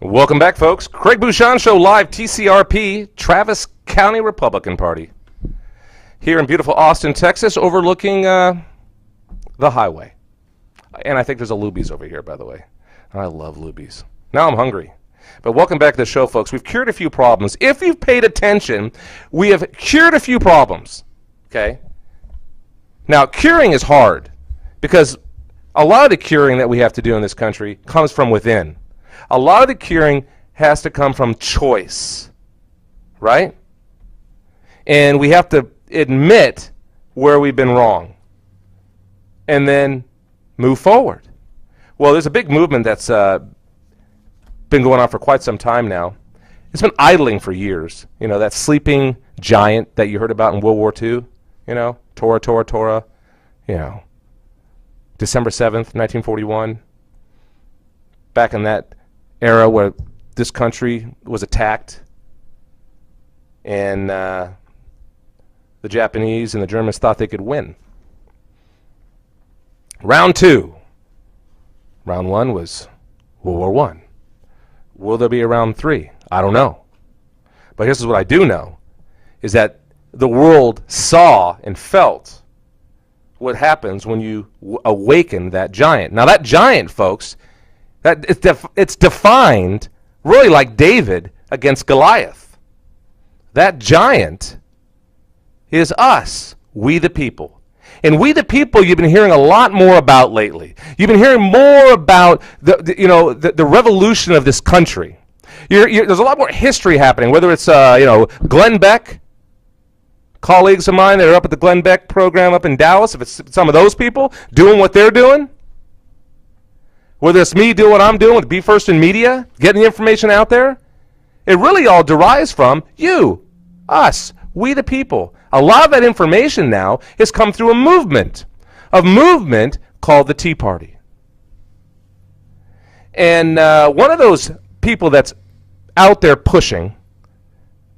Welcome back, folks. Craig Bushon Show live, TCRP, Travis County Republican Party. Here in beautiful Austin, Texas, overlooking the highway. And I think there's a Luby's over here, by the way. I love Luby's. Now I'm hungry. But welcome back to the show, folks. We've cured a few problems. If you've paid attention, we have cured a few problems. Okay? Now, curing is hard because a lot of the curing that we have to do in this country comes from within. A lot of the curing has to come from choice, right? And we have to admit where we've been wrong and then move forward. Well, there's a big movement that's been going on for quite some time now. It's been idling for years. You know, that sleeping giant that you heard about in World War II, you know, Tora, you know, December 7th, 1941, back in that era where this country was attacked and the Japanese and the Germans thought they could win. Round two. Round one was World War I. Will there be a round three? I don't know. But here's what I do know, is that the world saw and felt what happens when you awaken that giant. Now that giant, folks, it's defined really like David against Goliath. That giant is us, we the people. And we the people you've been hearing a lot more about lately. You've been hearing more about the revolution of this country. There's a lot more history happening, whether it's Glenn Beck, colleagues of mine that are up at the Glenn Beck program up in Dallas, if it's some of those people doing what they're doing, whether it's me doing what I'm doing with Be First in Media, getting the information out there, it really all derives from you, us, we the people. A lot of that information now has come through a movement called the Tea Party. And one of those people that's out there pushing,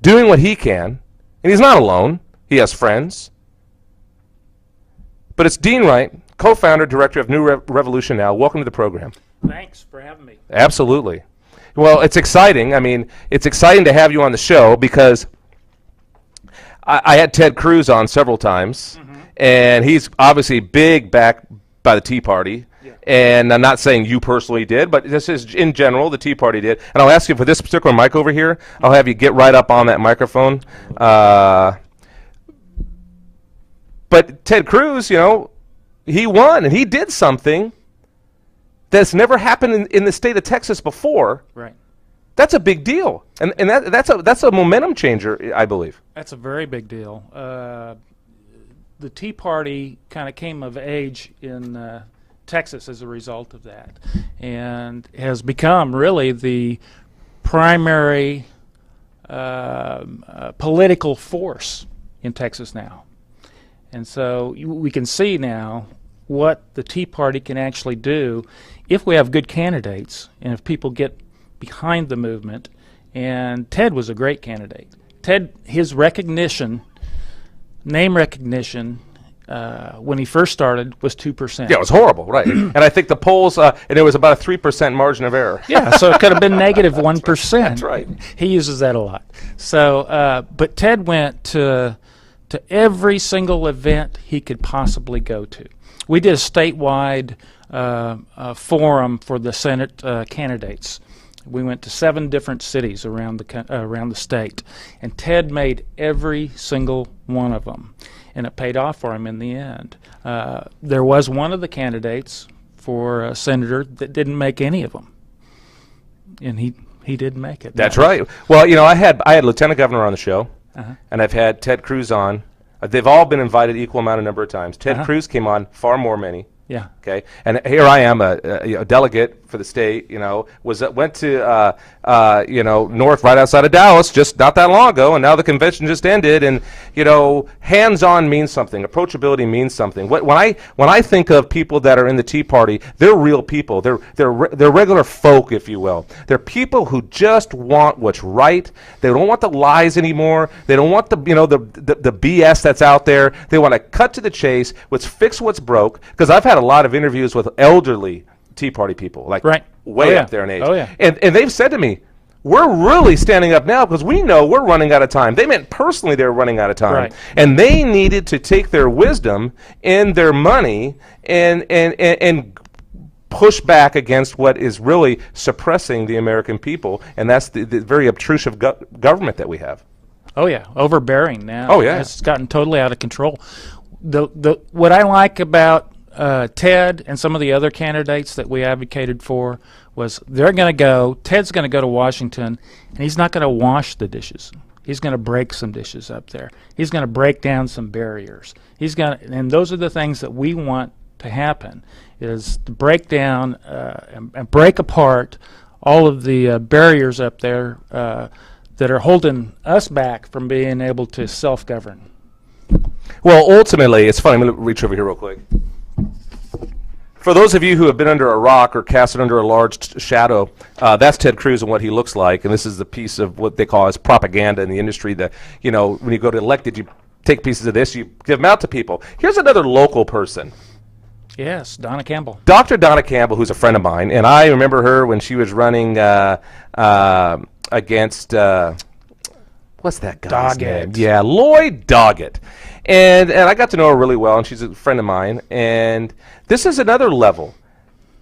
doing what he can, and he's not alone, he has friends, but it's Dean Wright, co-founder, director of New Revolution Now. Welcome to the program. Thanks for having me. Absolutely. Well, it's exciting. I mean, it's exciting to have you on the show because I had Ted Cruz on several times, and he's obviously big back by the Tea Party. Yeah. And I'm not saying you personally did, but this is in general, the Tea Party did. And I'll ask you for this particular mic over here, I'll have you get right up on that microphone. But Ted Cruz, he won, and he did something that's never happened in the state of Texas before. Right. That's a big deal, and that's a momentum changer, I believe. That's a very big deal. The Tea Party kind of came of age in Texas as a result of that, and has become really the primary political force in Texas now. And so we can see now what the Tea Party can actually do if we have good candidates and if people get behind the movement. And Ted was a great candidate. Ted, his name recognition, when he first started was 2%. Yeah, it was horrible, right? And I think the polls, and it was about a 3% margin of error. Yeah, so it could have been negative 1%. That's right. He uses that a lot. So, but Ted went to every single event he could possibly go to. We did a statewide forum for the Senate candidates. We went to 7 different cities around the state, and Ted made every single one of them, and it paid off for him in the end. There was one of the candidates for senator that didn't make any of them, and he did make it. That's right. Well, I had Lieutenant Governor on the show, and I've had Ted Cruz on. They've all been invited equal amount of number of times. Ted Cruz came on far more many. Yeah. Okay. And here I am, a delegate for the state. Went to north, right outside of Dallas, just not that long ago, and now the convention just ended. And hands-on means something. Approachability means something. When I think of people that are in the Tea Party, they're real people. They're regular folk, if you will. They're people who just want what's right. They don't want the lies anymore. They don't want the BS that's out there. They want to cut to the chase. Let's fix what's broke. Because I've had a lot of interviews with elderly Tea Party people, like way yeah. up there in age. Oh, yeah. And they've said to me, we're really standing up now because we know we're running out of time. They meant personally they were running out of time. Right. And they needed to take their wisdom and their money and push back against what is really suppressing the American people, and that's the very obtrusive government that we have. Oh yeah, overbearing now. Oh, yeah. It's gotten totally out of control. What I like about Ted and some of the other candidates that we advocated for was Ted's going to go to Washington, and he's not going to wash the dishes. He's going to break some dishes up there. He's going to break down some barriers. And those are the things that we want to happen, is to break down and break apart all of the barriers up there that are holding us back from being able to self-govern. Well, ultimately, it's funny. I'm going to reach over here real quick. For those of you who have been under a rock or casted under a large shadow, that's Ted Cruz and what he looks like. And this is the piece of what they call as propaganda in the industry that, when you go to elected, you take pieces of this, you give them out to people. Here's another local person. Yes, Donna Campbell. Dr. Donna Campbell, who's a friend of mine, and I remember her when she was running against, what's that guy's name? Yeah, Lloyd Doggett. And I got to know her really well, and she's a friend of mine. And this is another level.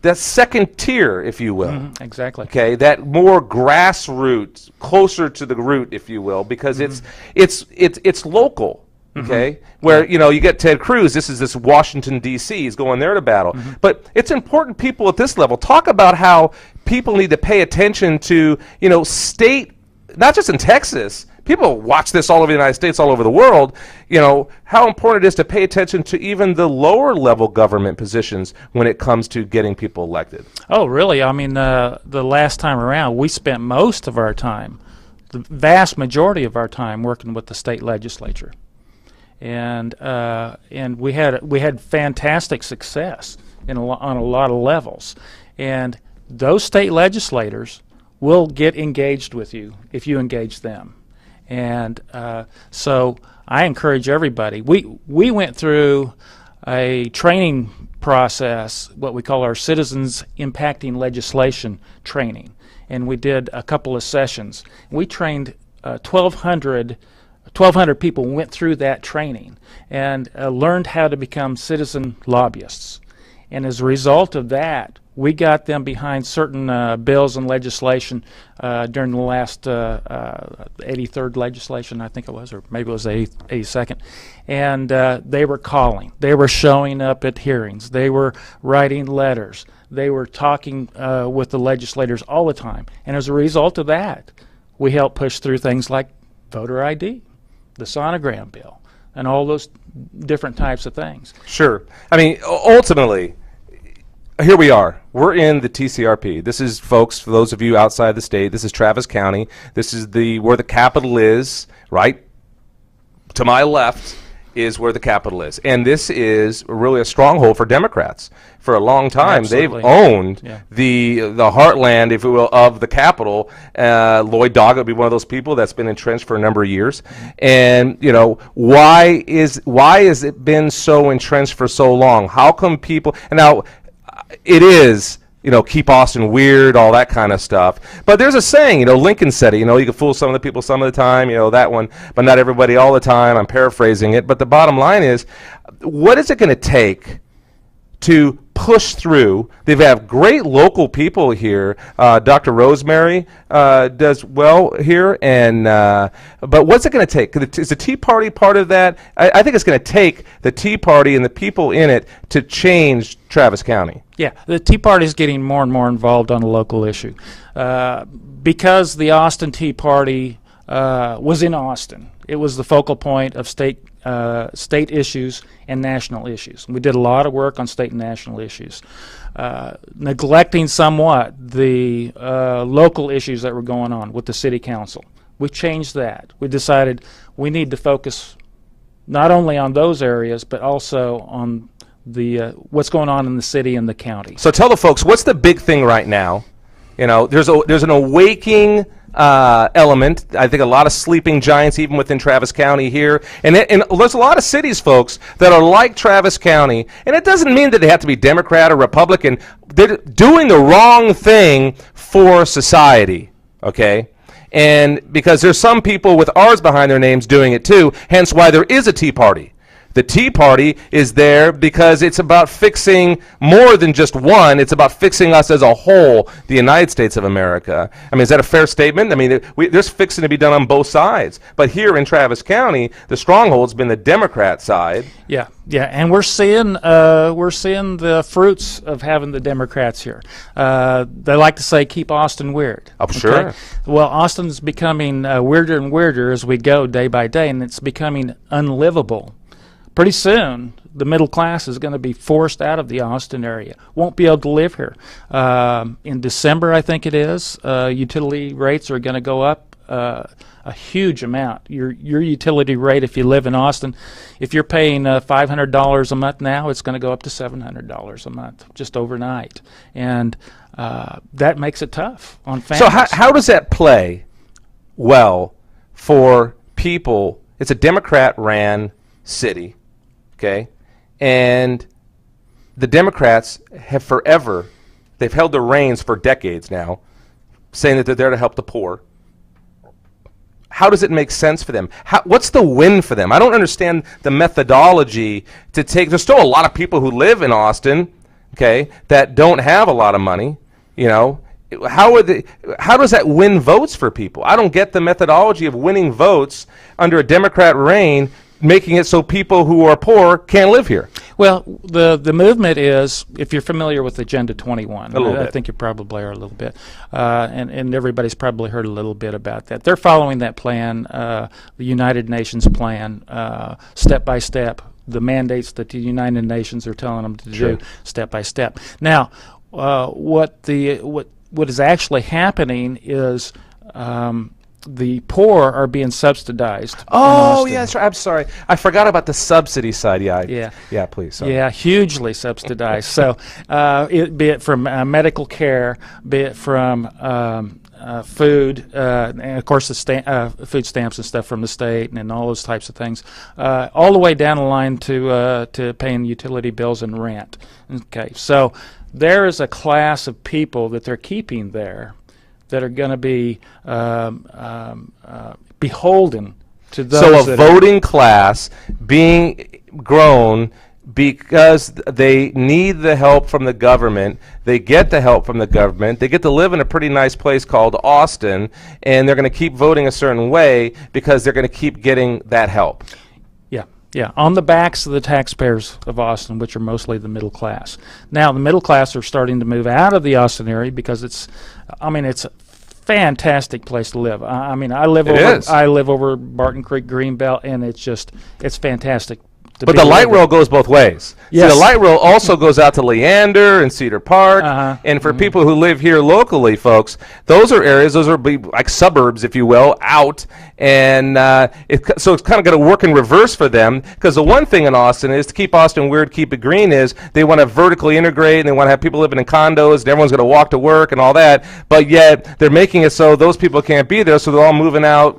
That's second tier, if you will. Mm-hmm, exactly. Okay, that more grassroots, closer to the root, if you will, because it's local. Okay, where you get Ted Cruz. This Washington D.C. He's going there to battle. But it's important. People at this level talk about how people need to pay attention to state, not just in Texas. People watch this all over the United States, all over the world. How important it is to pay attention to even the lower level government positions when it comes to getting people elected. Oh, really? I mean, the last time around, we spent most of our time, the vast majority of our time, working with the state legislature. And we had fantastic success on a lot of levels, and those state legislators will get engaged with you if you engage them, and so I encourage everybody. We went through a training process, what we call our Citizens Impacting Legislation training, and we did a couple of sessions. We trained 1,200 people went through that training and learned how to become citizen lobbyists. And as a result of that, we got them behind certain bills and legislation during the last 83rd legislation, I think it was, or maybe it was 82nd. And they were calling. They were showing up at hearings. They were writing letters. They were talking with the legislators all the time. And as a result of that, we helped push through things like voter ID, the sonogram bill, and all those different types of things. Sure. I mean, ultimately, here we are. We're in the TCRP. This is, folks, for those of you outside the state, this is Travis County. This is where the Capitol is, right? To my left is where the Capitol is. And this is really a stronghold for Democrats. For a long time, Absolutely. they've owned Yeah. the heartland, if you will, of the Capitol. Lloyd Doggett would be one of those people that's been entrenched for a number of years. And why is it been so entrenched for so long? How come people? And now it is. Keep Austin weird, all that kind of stuff. But there's a saying, Lincoln said it, you can fool some of the people some of the time, that one, but not everybody all the time. I'm paraphrasing it. But the bottom line is, what is it going to take to push through? They have great local people here. Dr. Rosemary does well here, and but what's it going to take? Is the Tea Party part of that? I think it's going to take the Tea Party and the people in it to change Travis County. Yeah, the Tea Party is getting more and more involved on the local issue. Because the Austin Tea Party was in Austin. It was the focal point of state issues and national issues. We did a lot of work on state and national issues, neglecting somewhat the local issues that were going on with the city council. We changed that. We decided we need to focus not only on those areas, but also on the what's going on in the city and the county. So tell the folks, what's the big thing right now? There's an awakening element. I think a lot of sleeping giants, even within Travis County here. And there's a lot of cities, folks, that are like Travis County. And it doesn't mean that they have to be Democrat or Republican. They're doing the wrong thing for society, okay? And because there's some people with R's behind their names doing it too, hence why there is a Tea Party. The Tea Party is there because it's about fixing more than just one. It's about fixing us as a whole, the United States of America. I mean, is that a fair statement? I mean, there's fixing to be done on both sides. But here in Travis County, the stronghold's been the Democrat side. Yeah, and we're seeing the fruits of having the Democrats here. They like to say, "Keep Austin weird." Oh, sure. Well, Austin's becoming weirder and weirder as we go day by day, and it's becoming unlivable. Pretty soon, the middle class is going to be forced out of the Austin area. Won't be able to live here. In December, I think it is, utility rates are going to go up a huge amount. Your utility rate, if you live in Austin, if you're paying $500 a month now, it's going to go up to $700 a month just overnight. And that makes it tough on families. So how does that play well for people? It's a Democrat-ran city. Okay, and the Democrats have forever, they've held the reins for decades now, saying that they're there to help the poor. How does it make sense for them? What's the win for them? I don't understand the methodology to take. There's still a lot of people who live in Austin, okay, that don't have a lot of money. You know, how does that win votes for people? I don't get the methodology of winning votes under a Democrat reign, making it so people who are poor can't live here. Well, the movement is, if you're familiar with Agenda 21, a little bit. I think you probably are a little bit, and everybody's probably heard a little bit about that. They're following that plan, the United Nations plan, step by step, the mandates that the United Nations are telling them to do step by step. Now, what is actually happening is the poor are being subsidized. Oh, yeah, that's right. I'm sorry. I forgot about the subsidy side. Yeah, please. Sorry. Yeah, hugely subsidized. So, be it from medical care, be it from food, and of course the food stamps and stuff from the state, and all those types of things, all the way down the line to paying utility bills and rent. Okay, so there is a class of people that they're keeping there that are going to be beholden to those. So a voting class being grown because they need the help from the government. They get the help from the government. They get to live in a pretty nice place called Austin, and they're going to keep voting a certain way because they're going to keep getting that help. Yeah, on the backs of the taxpayers of Austin, which are mostly the middle class. Now, the middle class are starting to move out of the Austin area because it's a fantastic place to live. I live over Barton Creek Greenbelt, and it's fantastic. But the light rail goes both ways. Yes. See, the light rail also goes out to Leander and Cedar Park. And for people who live here locally, folks, those are areas, those are like suburbs, if you will, out. And so it's kind of going to work in reverse for them, because the one thing in Austin is to keep Austin weird, keep it green, is they want to vertically integrate, and they want to have people living in condos, and everyone's going to walk to work and all that. But yet they're making it so those people can't be there, so they're all moving out,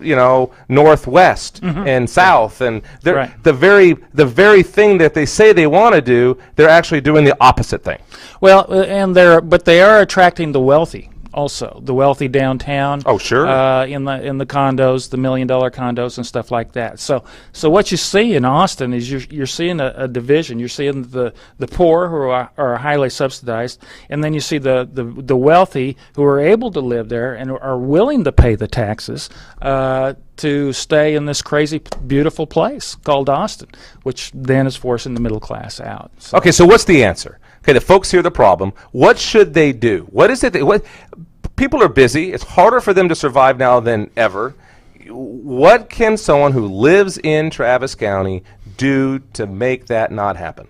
northwest and south. And they're the very thing that they say they want to do, they're actually doing the opposite thing. Well, but they are attracting the wealthy also, the wealthy downtown. Oh, sure. In the condos, the $1 million condos and stuff like that. So what you see in Austin is you're seeing a division. You're seeing the poor who are highly subsidized, and then you see the wealthy who are able to live there and are willing to pay the taxes to stay in this crazy, beautiful place called Austin, which then is forcing the middle class out. So. Okay, so what's the answer? Okay, the folks hear the problem. What should they do? What is it? People are busy. It's harder for them to survive now than ever. What can someone who lives in Travis County do to make that not happen?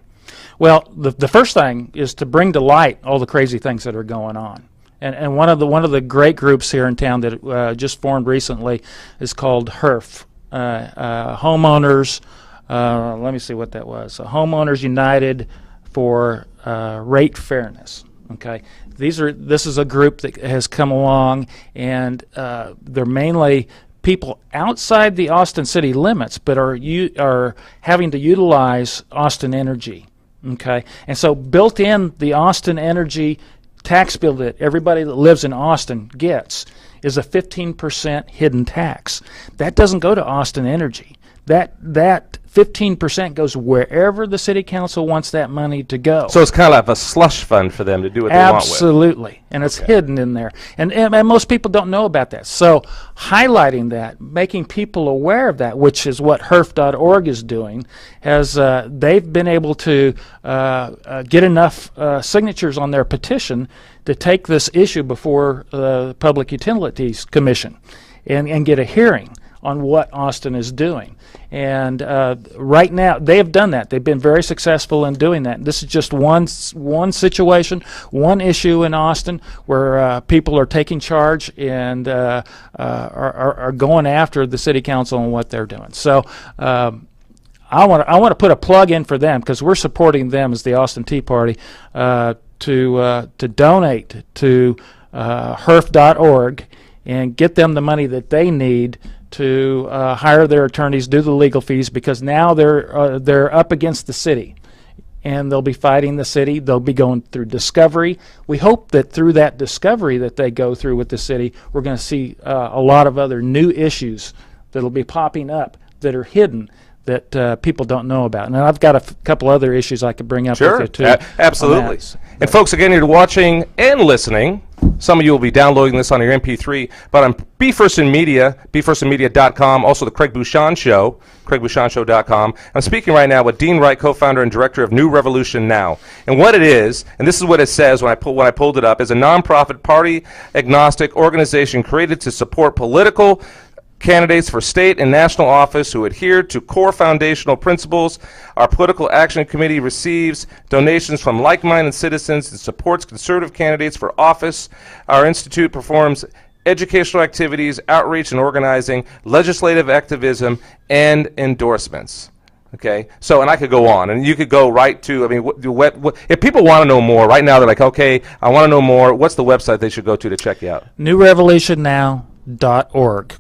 Well, the first thing is to bring to light all the crazy things that are going on. And one of the great groups here in town that just formed recently is called HERF, Homeowners. Let me see what that was. Homeowners United for Rate Fairness. Okay, this is a group that has come along, and they're mainly people outside the Austin city limits, but are having to utilize Austin Energy. Okay, and so built in the Austin Energy tax bill that everybody that lives in Austin gets is a 15% hidden tax. That doesn't go to Austin Energy. That 15% goes wherever the city council wants that money to go. So it's kind of like a slush fund for them to do what they want with. Absolutely, and it's hidden in there. And most people don't know about that. So highlighting that, making people aware of that, which is what HERF.org is doing, has they've been able to get enough signatures on their petition to take this issue before the Public Utilities Commission and get a hearing on what Austin is doing. And right now, they have done that. They've been very successful in doing that. This is just one situation, one issue in Austin where people are taking charge and are going after the city council and what they're doing. So I want to put a plug in for them, because we're supporting them as the Austin Tea Party to donate to HERF.org and get them the money that they need to hire their attorneys, do the legal fees, because now they're up against the city, and they'll be fighting the city. They'll be going through discovery. We hope that through that discovery that they go through with the city, we're going to see a lot of other new issues that'll be popping up that are hidden, that people don't know about. And I've got a couple other issues I could bring up with you too. Absolutely. And folks, again, you're watching and listening. Some of you will be downloading this on your MP3, but on Be First in Media, BeFirstInMedia.com, also the Craig Bushon Show, CraigBushonShow.com. I'm speaking right now with Dean Wright, co-founder and director of New Revolution Now. And what it is, and this is what it says when I pulled it up, is a nonprofit, party-agnostic organization created to support political candidates for state and national office who adhere to core foundational principles. Our political action committee receives donations from like-minded citizens and supports conservative candidates for office. Our institute performs educational activities, outreach and organizing, legislative activism, and endorsements. Okay, so, and I could go on, and you could go right to, I mean, if people want to know more, right now they're like, okay, I want to know more, what's the website they should go to check you out? NewRevolutionNow.org.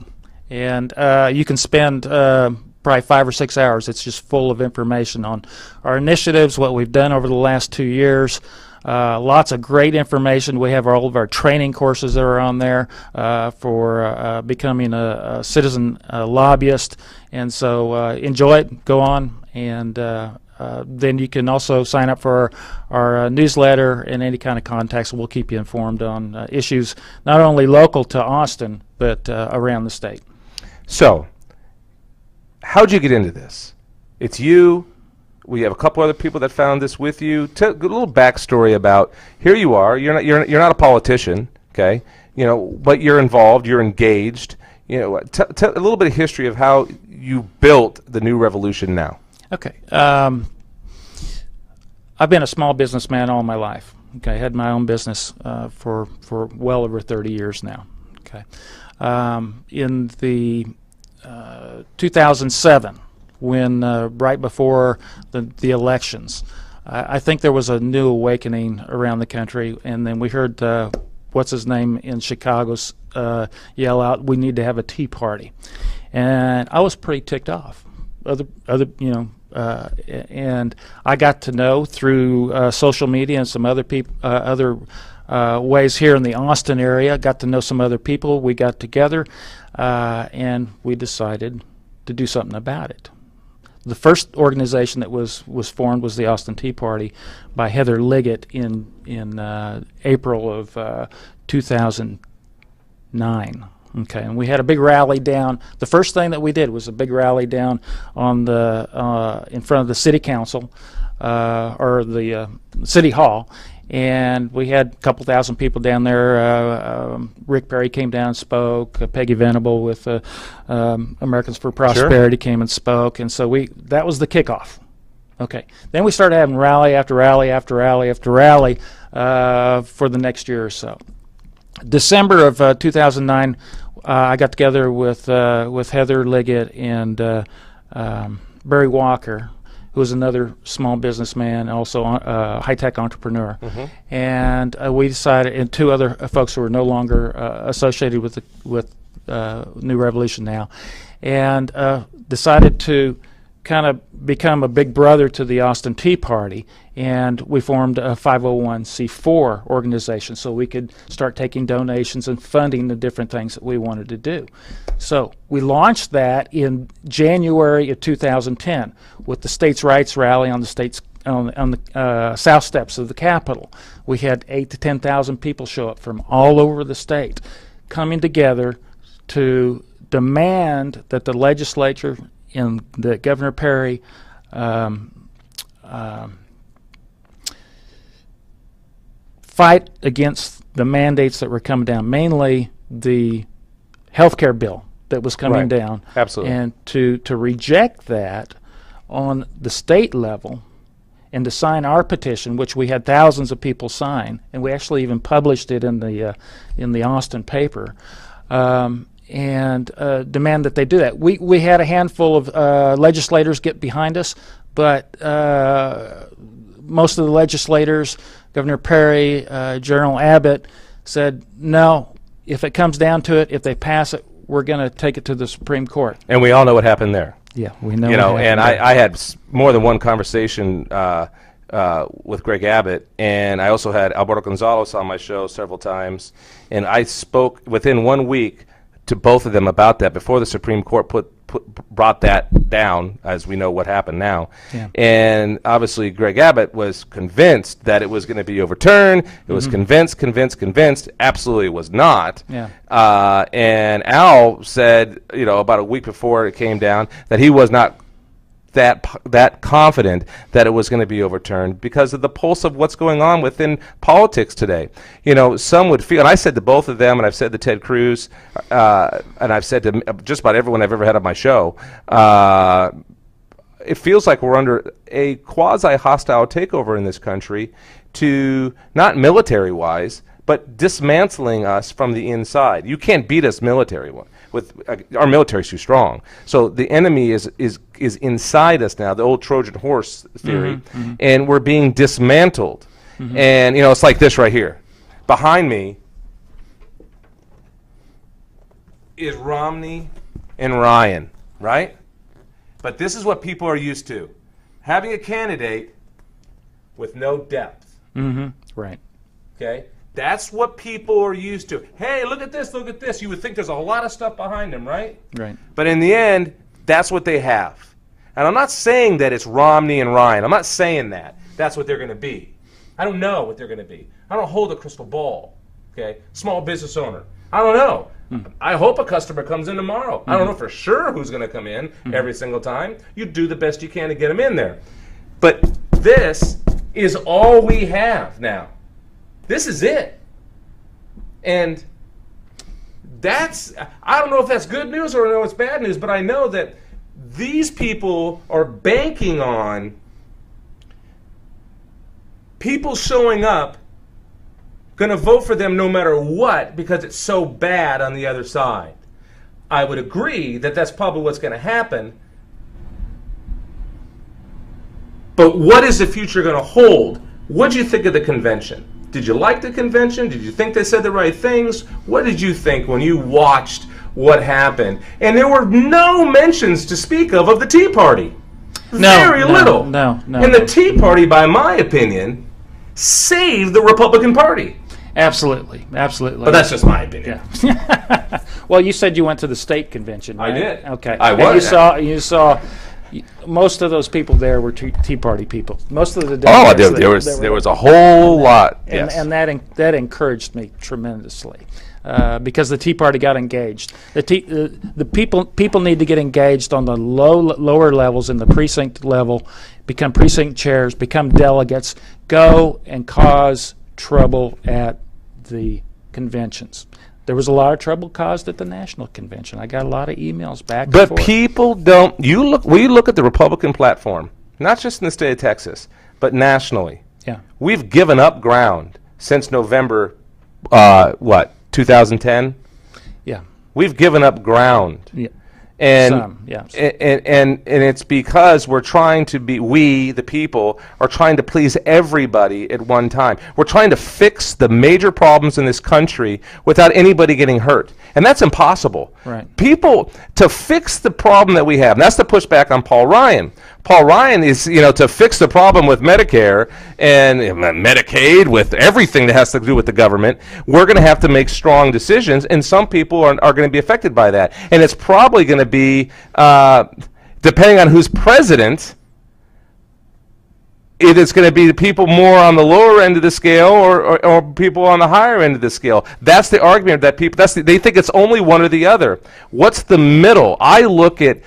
And you can spend probably 5 or 6 hours. It's just full of information on our initiatives, what we've done over the last 2 years. Lots of great information. We have all of our training courses that are on there for becoming a citizen lobbyist. And so enjoy it, go on, and then you can also sign up for our newsletter and any kind of contacts. We'll keep you informed on issues not only local to Austin, but around the state. So, how'd you get into this? It's you. We have a couple other people that found this with you. A little backstory about, here you are. You're not a politician, okay? You know, but you're involved. You're engaged. You know, a little bit of history of how you built the New Revolution Now. Okay. I've been a small businessman all my life. Okay, I had my own business for well over 30 years now. Okay. In the 2007, when right before the elections, I think there was a new awakening around the country, and then we heard what's his name in Chicago yell out, "We need to have a tea party," and I was pretty ticked off. And I got to know through social media and some other people, ways here in the Austin area. Got to know some other people. We got together, and we decided to do something about it. The first organization that was formed was the Austin Tea Party by Heather Liggett in April of 2009. Okay, and we had a big rally down. The first thing that we did was a big rally down on the in front of the city council or the city hall, and we had a couple thousand people down there. Rick Perry came down and spoke. Peggy Venable with Americans for Prosperity came and spoke, and so that was the kickoff. Okay, then we started having rally after rally after rally after rally for the next year or so. December of 2009, I got together with Heather Liggett and Barry Walker, who was another small businessman, also a high-tech entrepreneur. And we decided, and two other folks who were no longer associated with New Revolution now, and decided to kind of become a big brother to the Austin Tea Party, and we formed a 501c4 organization so we could start taking donations and funding the different things that we wanted to do. So we launched that in January of 2010 with the States' Rights Rally on the south steps of the Capitol. We had 8,000 to 10,000 people show up from all over the state, coming together to demand that the legislature and that Governor Perry fight against the mandates that were coming down, mainly the health care bill that was coming down. Absolutely. And to reject that on the state level and to sign our petition, which we had thousands of people sign, and we actually even published it in the Austin paper, and demand that they do that. We had a handful of legislators get behind us, but most of the legislators, Governor Perry, General Abbott, said, no, if it comes down to it, if they pass it, we're going to take it to the Supreme Court. And we all know what happened there. Yeah, we know. You know, and I had more than one conversation with Greg Abbott, and I also had Alberto Gonzalez on my show several times, and I spoke within 1 week to both of them about that before the Supreme Court brought that down, as we know what happened now. Yeah. And obviously Greg Abbott was convinced that it was going to be overturned. It was convinced. Absolutely it was not. Yeah. And Al said, you know, about a week before it came down, that he was not that confident that it was going to be overturned because of the pulse of what's going on within politics today. You know, some would feel, and I said to both of them, and I've said to Ted Cruz, and I've said to just about everyone I've ever had on my show, it feels like we're under a quasi-hostile takeover in this country to, not military-wise, but dismantling us from the inside. You can't beat us military-wise. Our military's too strong. So the enemy is inside us now, the old Trojan horse theory, and we're being dismantled. And, you know, it's like this right here. Behind me is Romney and Ryan, right? But this is what people are used to. Having a candidate with no depth. Right. Okay? That's what people are used to. Hey, look at this, look at this. You would think there's a lot of stuff behind them, right? Right. But in the end, that's what they have. And I'm not saying that it's Romney and Ryan. I'm not saying that. That's what they're going to be. I don't know what they're going to be. I don't hold a crystal ball. Okay? Small business owner. I don't know. I hope a customer comes in tomorrow. I don't know for sure who's going to come in every single time. You do the best you can to get them in there. But this is all we have now. This is it. And that's, I don't know if that's good news or I know it's bad news, but I know that these people are banking on people showing up, going to vote for them no matter what because it's so bad on the other side. I would agree that that's probably what's going to happen. But what is the future going to hold? What do you think of the convention? Did you like the convention? Did you think they said the right things? What did you think when you watched what happened? And there were no mentions to speak of the Tea Party. Very little. No. And the Tea Party, by my opinion, saved the Republican Party. Absolutely. But that's just my opinion. Yeah. Well, you said you went to the state convention, right? I did. Okay. I And was. you saw most of those people there were Tea Party people. Most of the Democrats, there was a whole lot. And, Yes. and that encouraged me tremendously because the Tea Party got engaged. The people need to get engaged on the lower levels, in the precinct level, become precinct chairs, become delegates, go and cause trouble at the conventions. There was a lot of trouble caused at the national convention. I got a lot of emails back and But forth. people don't. We look at the Republican platform, not just in the state of Texas, but nationally. Yeah. We've given up ground since November, 2010. Yeah. We've given up ground. Yeah. And, Some, yes. and it's because we, the people, are trying to please everybody at one time. We're trying to fix the major problems in this country without anybody getting hurt. And that's impossible. Right. People, to fix the problem that we have, and that's the pushback on Paul Ryan. Paul Ryan is, to fix the problem with Medicare and Medicaid, with everything that has to do with the government, we're going to have to make strong decisions, and some people are going to be affected by that. And it's probably going to be, depending on who's president, it is going to be the people more on the lower end of the scale or people on the higher end of the scale. That's the argument that people, they think it's only one or the other. What's the middle? I look at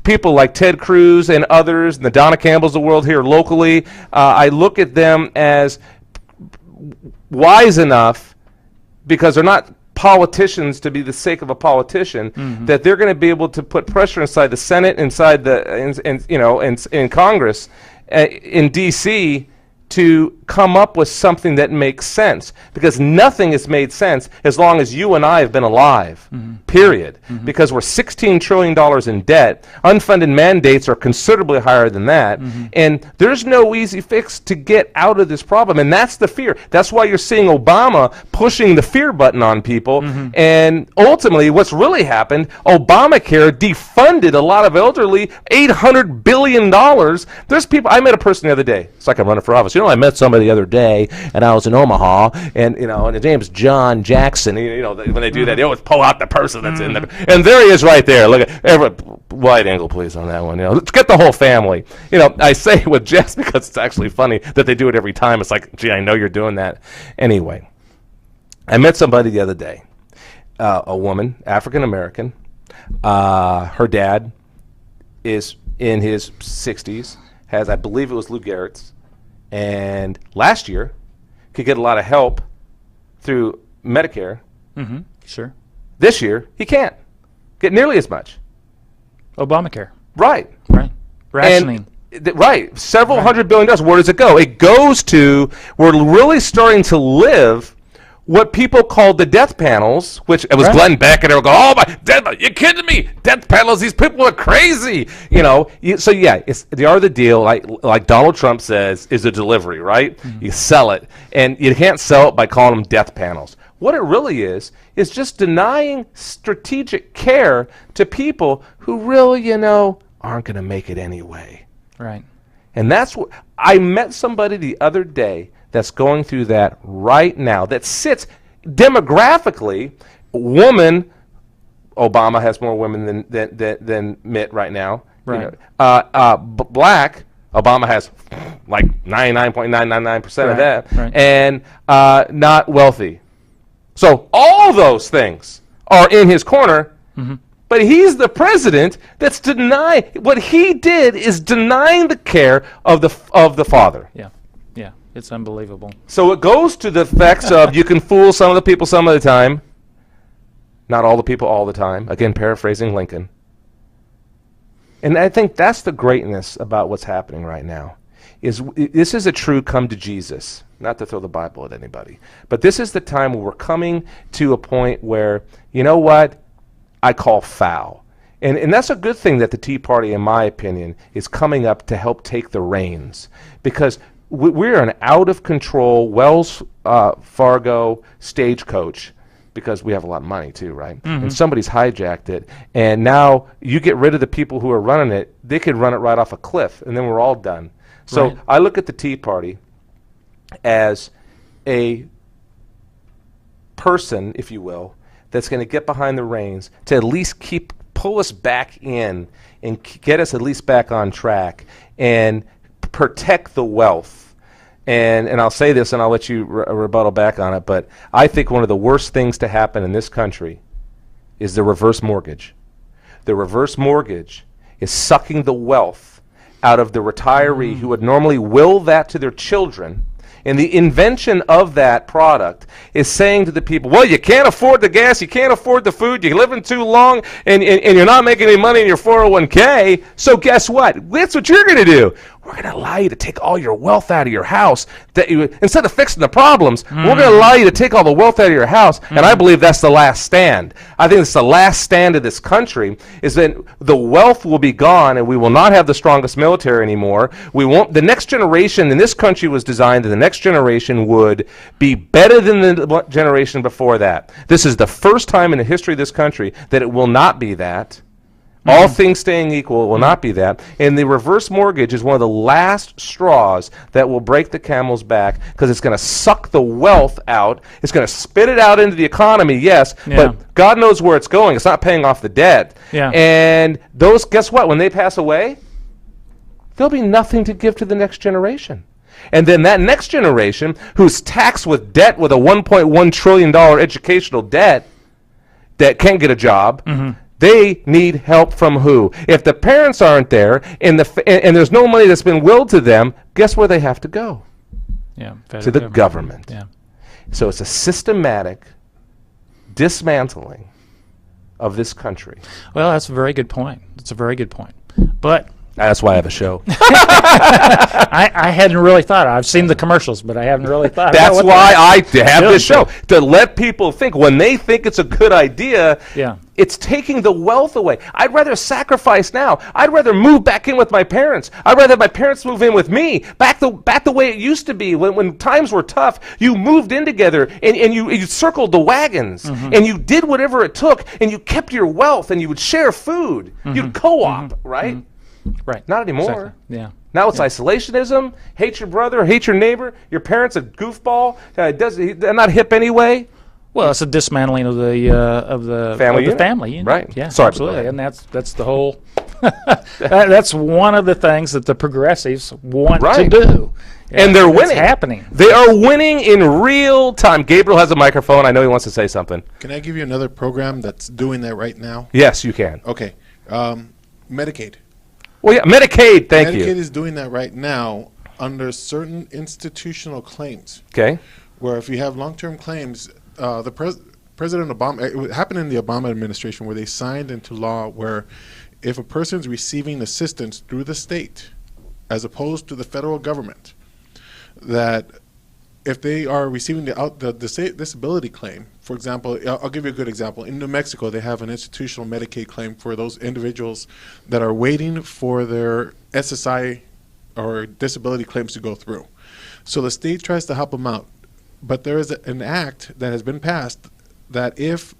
people like Ted Cruz and others, and the Donna Campbells of the world here locally. I look at them as wise enough, because they're not politicians to be the sake of a politician, that they're going to be able to put pressure inside the Senate, inside the in Congress, in D.C., to come up with something that makes sense, because nothing has made sense as long as you and I have been alive, period. Because we're $16 trillion in debt. Unfunded mandates are considerably higher than that. And there's no easy fix to get out of this problem. And that's the fear. That's why you're seeing Obama pushing the fear button on people. And ultimately, what's really happened, Obamacare defunded a lot of elderly, $800 billion. There's people, I met a person the other day. It's like I'm running for office. I met somebody the other day, and I was in Omaha, and and his name's John Jackson. When they do that, they always pull out the person that's in there, and there he is right there. Look at wide angle, please, on that one. Let's get the whole family. I say it with jest because it's actually funny that they do it every time. It's like, gee, I know you're doing that. Anyway, I met somebody the other day, a woman, African American. Her dad is in his 60s. Has, I believe it was Lou Gehrig's. And last year could get a lot of help through Medicare. Sure. This year he can't get nearly as much. Obamacare. Right. Rationing. Right. Several $100 billion. Where does it go? It goes to, we're really starting to live what people called the death panels, which it was Glenn Beck, and they were going, "Oh my, you kidding me? Death panels? These people are crazy." So yeah, they are the deal. Like Donald Trump says, is a delivery, right? You sell it, and you can't sell it by calling them death panels. What it really is just denying strategic care to people who really, aren't going to make it anyway. Right. And that's what I met somebody the other day that's going through that right now, that sits demographically. Woman, Obama has more women than Mitt right now. Right. Black, Obama has like 99.999% of that. Right. And not wealthy. So all those things are in his corner. But he's the president that's denying. What he did is denying the care of the father. Yeah. It's unbelievable. So it goes to the effects of you can fool some of the people some of the time, not all the people all the time. Again, paraphrasing Lincoln. And I think that's the greatness about what's happening right now. This is a true come to Jesus. Not to throw the Bible at anybody, but this is the time where we're coming to a point where, you know what, I call foul. And that's a good thing that the Tea Party, in my opinion, is coming up to help take the reins, because we're an out-of-control Wells Fargo stagecoach, because we have a lot of money too, right? And somebody's hijacked it, and now you get rid of the people who are running it, they could run it right off a cliff, and then we're all done. So I look at the Tea Party as a person, if you will, that's going to get behind the reins to at least pull us back in and get us at least back on track and protect the wealth. And I'll say this, and I'll let you rebuttal back on it, but I think one of the worst things to happen in this country is the reverse mortgage. The reverse mortgage is sucking the wealth out of the retiree who would normally will that to their children. And the invention of that product is saying to the people, well, you can't afford the gas, you can't afford the food, you're living too long, and you're not making any money in your 401k, so guess what? That's what you're going to do. we're going to allow you to take all your wealth out of your house. Instead of fixing the problems, we're going to allow you to take all the wealth out of your house. And I believe that's the last stand. I think it's the last stand of this country, is that the wealth will be gone and we will not have the strongest military anymore. We won't. The next generation in this country was designed that the next generation would be better than the generation before that. This is the first time in the history of this country that it will not be that. All things staying equal, it will not be that. And the reverse mortgage is one of the last straws that will break the camel's back, because it's going to suck the wealth out. It's going to spit it out into the economy, yes, but God knows where it's going. It's not paying off the debt. Yeah. And those, guess what? When they pass away, there'll be nothing to give to the next generation. And then that next generation, who's taxed with debt, with a $1.1 trillion educational debt, that can't get a job, they need help from who? If the parents aren't there and there's no money that's been willed to them, guess where they have to go? Yeah, to the government. Yeah. So it's a systematic dismantling of this country. Well, that's a very good point. It's a very good point. But that's why I have a show. I hadn't really thought. I've seen the commercials, but I haven't really thought. That's why I have this show, to let people think. When they think it's a good idea, it's taking the wealth away. I'd rather sacrifice now. I'd rather move back in with my parents. I'd rather my parents move in with me. Back the way it used to be. When times were tough, you moved in together and you circled the wagons and you did whatever it took and you kept your wealth and you would share food. You'd co-op, right? Right. Not anymore. Exactly. Yeah. Now it's isolationism. Hate your brother. Hate your neighbor. Your parents a goofball. They're not hip anyway. Well, it's a dismantling of the family unit. Right. Yeah. Sorry, absolutely. And that's the whole. That's one of the things that the progressives want to do. Yeah, and they're winning. It's happening. They are winning in real time. Gabriel has a microphone. I know he wants to say something. Can I give you another program that's doing that right now? Yes, you can. Okay. Medicaid. Well, yeah, Medicaid, thank you. Medicaid is doing that right now under certain institutional claims. Okay. Where if you have long-term claims, President Obama, it happened in the Obama administration where they signed into law where if a person's receiving assistance through the state as opposed to the federal government, that if they are receiving the state disability claim, for example, I'll give you a good example. In New Mexico, they have an institutional Medicaid claim for those individuals that are waiting for their SSI or disability claims to go through. So the state tries to help them out. But there is an act that has been passed that if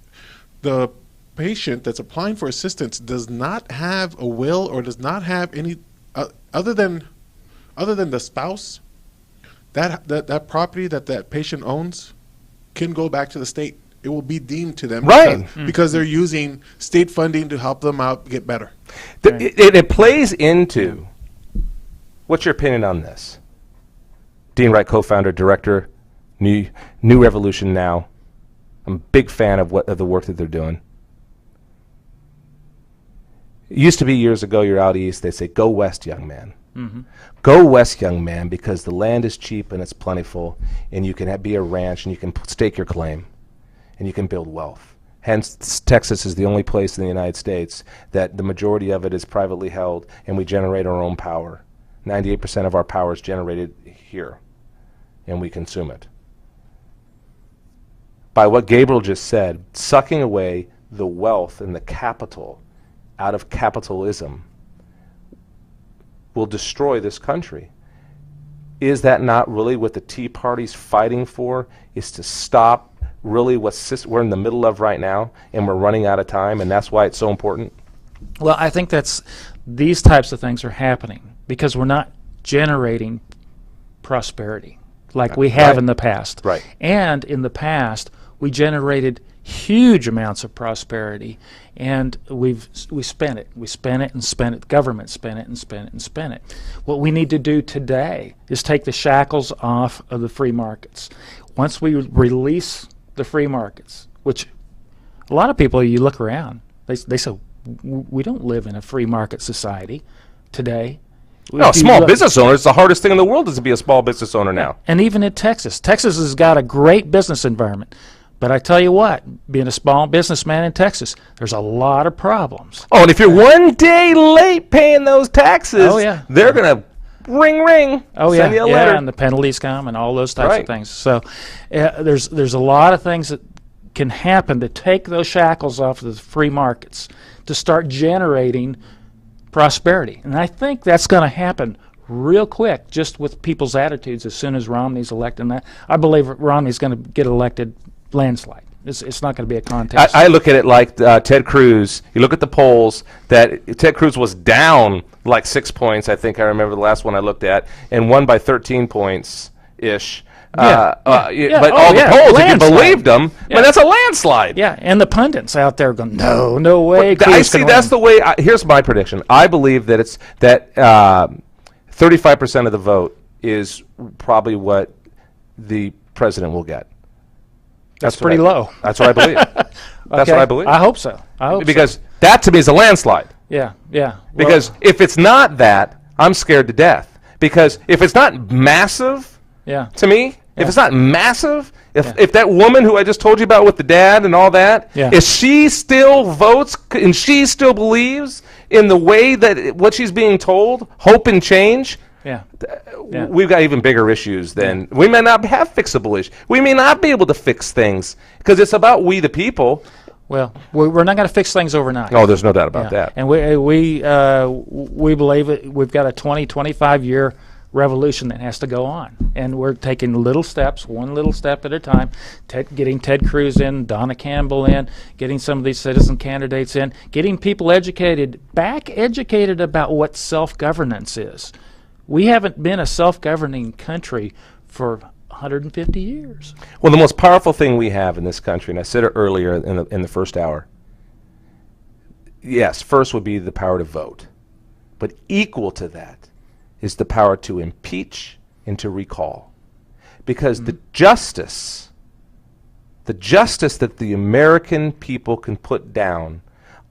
the patient that's applying for assistance does not have a will or does not have any, other than the spouse, that property that patient owns can go back to the state. It will be deemed to them, right? Because they're using state funding to help them out get better. It plays into. What's your opinion on this? Dean Wright, co-founder, director, New Revolution Now. I'm a big fan of the work that they're doing. It used to be years ago, you're out east, they say, go west, young man. Go west, young man, because the land is cheap and it's plentiful, and you can be a ranch and you can stake your claim, and you can build wealth. Hence, Texas is the only place in the United States that the majority of it is privately held, and we generate our own power. 98% of our power is generated here, and we consume it. By what Gabriel just said, sucking away the wealth and the capital out of capitalism will destroy this country. Is that not really what the Tea Party's fighting for, is to stop really what we're in the middle of right now, and we're running out of time, and that's why it's so important? Well, I think these types of things are happening because we're not generating prosperity like we have in the past. Right. And in the past, we generated huge amounts of prosperity, and we spent it. We spent it and spent it. The government spent it and spent it and spent it. What we need to do today is take the shackles off of the free markets. Once we release the free markets, which a lot of people, you look around, they say, we don't live in a free market society today. No, small business owners, the hardest thing in the world is to be a small business owner now. And even in Texas. Texas has got a great business environment. But I tell you what, being a small businessman in Texas, there's a lot of problems. Oh, and if you're one day late paying those taxes, they're going to ring, ring. Oh Send yeah, you a letter. and the penalties come and all those types Right. of things. So there's a lot of things that can happen to take those shackles off of the free markets to start generating prosperity. And I think that's going to happen real quick, just with people's attitudes as soon as Romney's elected. And I believe Romney's going to get elected landslide. It's not going to be a contest. I look at it like Ted Cruz. You look at the polls that Ted Cruz was down like 6 points. I think I remember the last one I looked at, and won by 13 points ish. Yeah. But Oh, all the yeah. polls, if you Landslide. believed them, Yeah. but that's a landslide. Yeah, and the pundits out there going, no way. I Cruz see. can That's win." the way. Here's my prediction. I believe that 35% of the vote is probably what the president will get. That's what pretty low. That's what I believe. That's Okay. what I believe. I hope so. Because that to me is a landslide. Yeah. Well, Because if it's not that, I'm scared to death. Because if it's not massive, yeah. to me, if Yeah. it's not massive, Yeah. if that woman who I just told you about with the dad and all that, Yeah. if she still votes and she still believes in the way that what she's being told, hope and change, Yeah. Yeah. we've got even bigger issues than we may not have fixable issues. We may not be able to fix things because it's about we the people. Well, we're not going to fix things overnight. Oh, there's no doubt about that. And we believe it. We've got a 25 year revolution that has to go on, and we're taking little steps, one little step at a time. Getting Ted Cruz in, Donna Campbell in, getting some of these citizen candidates in, getting people educated about what self-governance is. We haven't been a self-governing country for 150 years. Well, the most powerful thing we have in this country, and I said it earlier in the first hour, yes, first would be the power to vote. But equal to that is the power to impeach and to recall. Because the justice that the American people can put down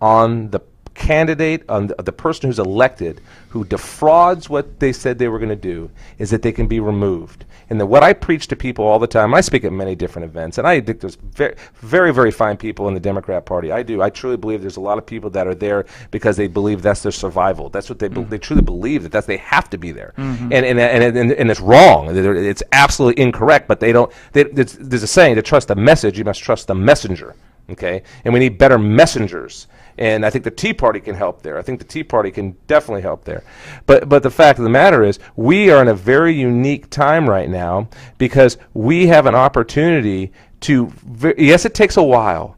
on the candidate, on the person who's elected, who defrauds what they said they were going to do, is that they can be removed. And what I preach to people all the time, I speak at many different events, and I think there's very, very, very fine people in the Democrat Party. I do. I truly believe there's a lot of people that are there because they believe that's their survival. That's what they they truly believe that they have to be there. And it's wrong. It's absolutely incorrect. But they don't. There's a saying: to trust the message, you must trust the messenger. Okay, and we need better messengers. And I think the Tea Party can help there. I think the Tea Party can definitely help there. But the fact of the matter is, we are in a very unique time right now because we have an opportunity to, yes, it takes a while,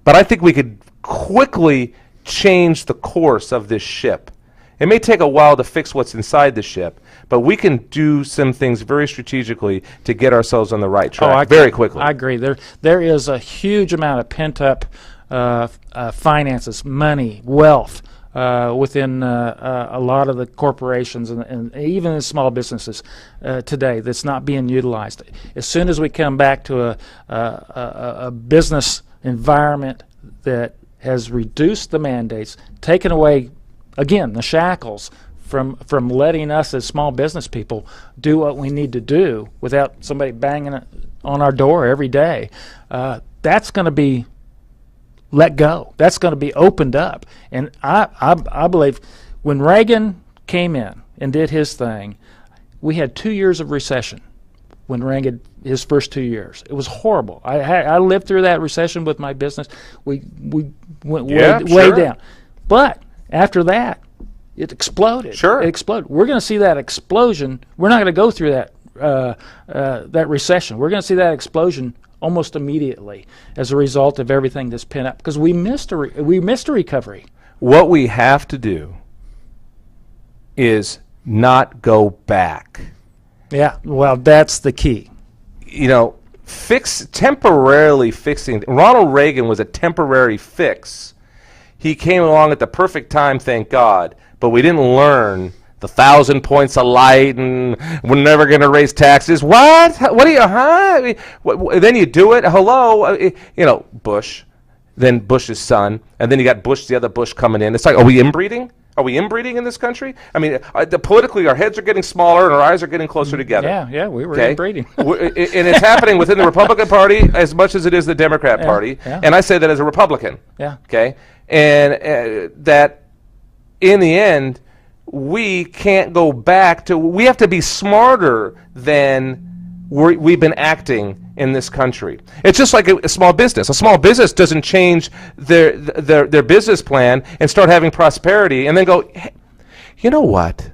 but I think we could quickly change the course of this ship. It may take a while to fix what's inside the ship, but we can do some things very strategically to get ourselves on the right track very quickly. I agree. There is a huge amount of pent-up finances, money, wealth within a lot of the corporations and even the small businesses today that's not being utilized. As soon as we come back to a business environment that has reduced the mandates, taken away, again, the shackles from letting us as small business people do what we need to do without somebody banging on our door every day, that's going to be let go. That's going to be opened up. And I believe when Reagan came in and did his thing, we had 2 years of recession when Reagan, his first 2 years. It was horrible. I lived through that recession with my business. We went way down. But after that, it exploded. Sure. It exploded. We're going to see that explosion. We're not going to go through that recession. We're going to see that explosion almost immediately as a result of everything that's pent up because we missed a recovery. What we have to do is not go back. Yeah, well, that's the key. You know, temporarily fixing. Ronald Reagan was a temporary fix. He came along at the perfect time, thank God, but we didn't learn the 1,000 points of light, and we're never going to raise taxes. What? What are you? Huh? Then you do it. Hello, you know, Bush, then Bush's son, and then you got Bush, the other Bush coming in. It's like, are we inbreeding? Are we inbreeding in this country? I mean, politically, our heads are getting smaller and our eyes are getting closer together. Yeah, we were inbreeding. And it's happening within the Republican Party as much as it is the Democrat Party. Yeah. And I say that as a Republican. Yeah. Okay. And that in the end, we can't go back to, we have to be smarter than we've been acting in this country. It's just like a small business. A small business doesn't change their business plan and start having prosperity and then go, hey, you know what?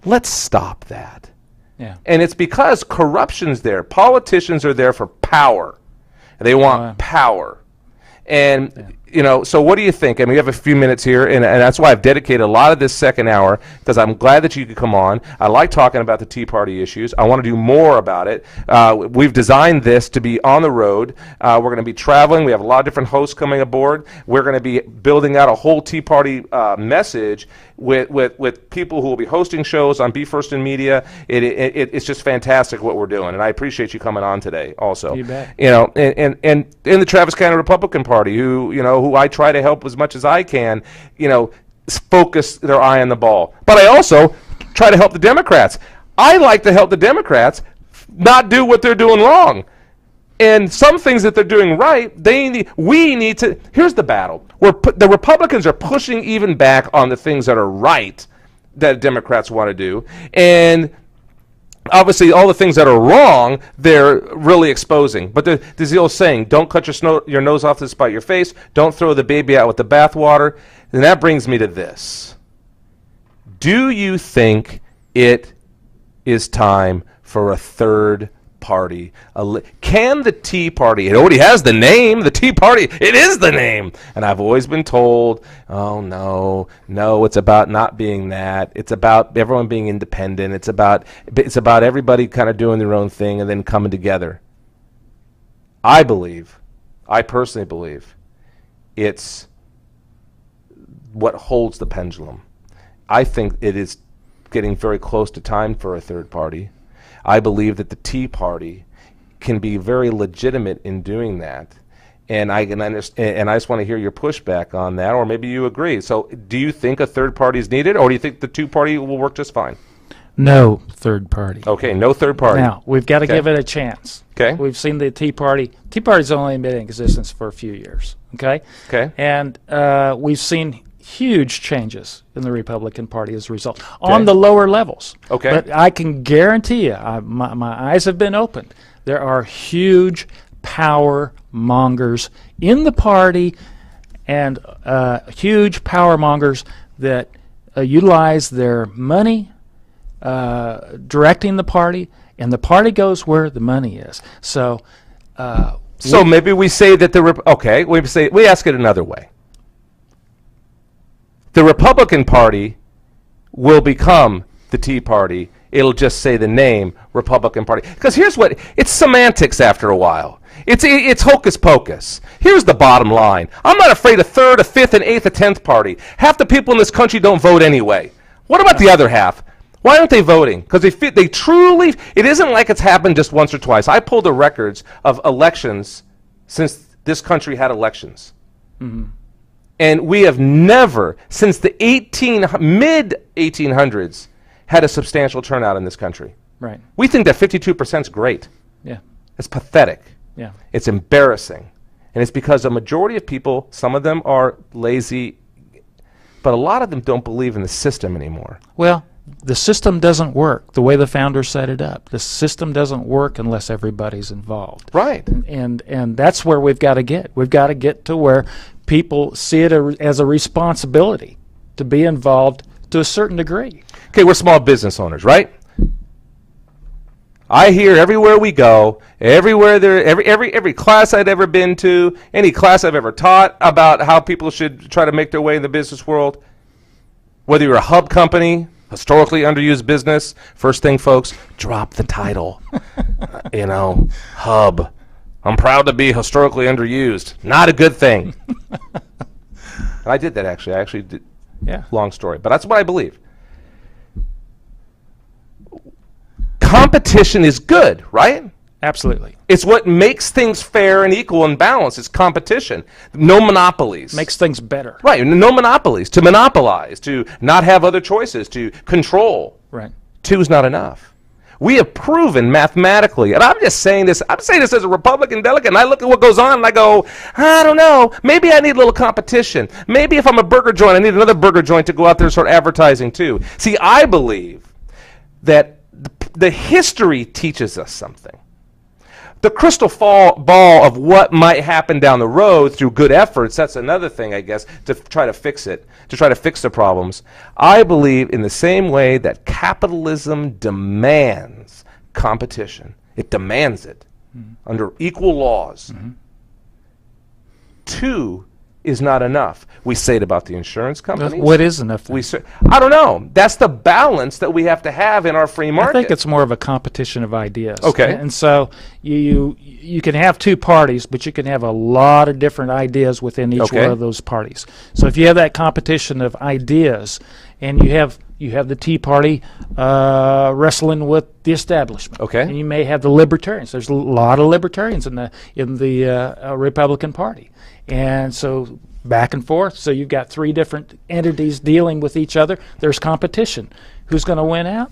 Let's stop that. Yeah. And it's because corruption's there. Politicians are there for power. They want power. And, you know, so what do you think? I mean, we have a few minutes here, and that's why I've dedicated a lot of this second hour, because I'm glad that you could come on. I like talking about the Tea Party issues. I want to do more about it. We've designed this to be on the road. We're going to be traveling. We have a lot of different hosts coming aboard. We're going to be building out a whole Tea Party message with people who will be hosting shows on Be First in Media. It's just fantastic what we're doing, and I appreciate you coming on today also. You bet. You know, and in the Travis County Republican Party, who I try to help as much as I can, focus their eye on the ball. But I also try to help the Democrats. I like to help the Democrats not do what they're doing wrong. And some things that they're doing right, we need to. Here's the battle. The Republicans are pushing even back on the things that are right that Democrats want to do. And obviously, all the things that are wrong, they're really exposing. But there's the old saying, don't cut your nose off to spite your face. Don't throw the baby out with the bathwater. And that brings me to this. Do you think it is time for a third party? Can the Tea Party, it already has the name, the Tea Party, it is the name. And I've always been told, oh, no, it's about not being that. It's about everyone being independent. It's about everybody kind of doing their own thing and then coming together. I personally believe, it's what holds the pendulum. I think it is getting very close to time for a third party. I believe that the Tea Party can be very legitimate in doing that, and I can understand. And I just want to hear your pushback on that, or maybe you agree. So, do you think a third party is needed, or do you think the two party will work just fine? No third party. Okay, no third party. Now we've got to give it a chance. Okay. We've seen the Tea Party. Tea Party's only been in existence for a few years. Okay. Okay. And we've seen huge changes in the Republican Party as a result on the lower levels. Okay. But I can guarantee you, my eyes have been opened. There are huge power mongers in the party, and huge power mongers that utilize their money directing the party, and the party goes where the money is. So, maybe we say that we ask it another way. The Republican Party will become the Tea Party. It'll just say the name Republican Party. Because here's what, it's semantics after a while. It's hocus pocus. Here's the bottom line. I'm not afraid of third, a fifth, an eighth, a 10th party. Half the people in this country don't vote anyway. What about the other half? Why aren't they voting? Because they truly, it isn't like it's happened just once or twice. I pulled the records of elections since this country had elections. Mm-hmm. And we have never, since the mid-1800s, had a substantial turnout in this country. Right. We think that 52% is great. Yeah. It's pathetic. Yeah. It's embarrassing. And it's because a majority of people, some of them are lazy, but a lot of them don't believe in the system anymore. Well, the system doesn't work the way the founders set it up. The system doesn't work unless everybody's involved. Right. And that's where we've got to get. We've got to get to where people see it as a responsibility to be involved to a certain degree. Okay, we're small business owners, right? I hear everywhere we go, every class I've ever been to, any class I've ever taught about how people should try to make their way in the business world, whether you're a hub company, historically underused business, first thing, folks, drop the title. Hub. I'm proud to be historically underused. Not a good thing. And I did that, actually. I actually did. Yeah. Long story. But that's what I believe. Competition is good, right? Absolutely. It's what makes things fair and equal and balanced. It's competition. No monopolies. Makes things better. Right. No monopolies. To monopolize, to not have other choices, to control. Right. Two is not enough. We have proven mathematically, and I'm saying this as a Republican delegate, and I look at what goes on and I go, I don't know, maybe I need a little competition. Maybe if I'm a burger joint, I need another burger joint to go out there and start advertising too. See, I believe that the history teaches us something. The crystal ball of what might happen down the road through good efforts, that's another thing, I guess, to try to fix it, to try to fix the problems. I believe in the same way that capitalism demands competition. It demands it under equal laws. Two is not enough. We say it about the insurance companies. What is enough? I don't know. That's the balance that we have to have in our free market. I think it's more of a competition of ideas. Okay. And so you can have two parties, but you can have a lot of different ideas within each one of those parties. So if you have that competition of ideas, and you have the Tea Party wrestling with the establishment. Okay. And you may have the libertarians. There's a lot of libertarians in the Republican Party. And so back and forth. So you've got three different entities dealing with each other. There's competition. Who's going to win out?